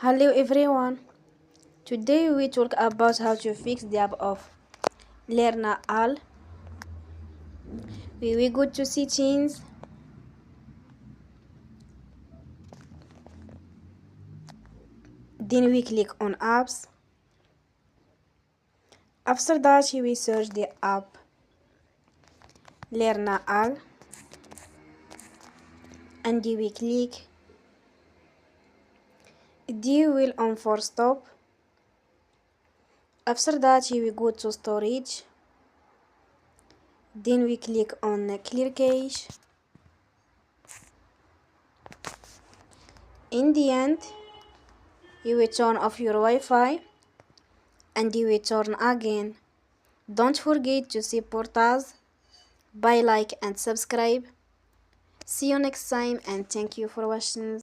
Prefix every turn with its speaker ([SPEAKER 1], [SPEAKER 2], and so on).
[SPEAKER 1] Hello everyone. Today we talk about how to fix the app of Learna all. We go to settings. Then we click on apps. After that we search the app Learna all and we click. Then we on Forcestop. After that we go to storage. Then we click on clear cache. In the end, you will turn off your Wi-Fi and you will turn again. Don't forget to support us by like and subscribe. See you next time and thank you for watching.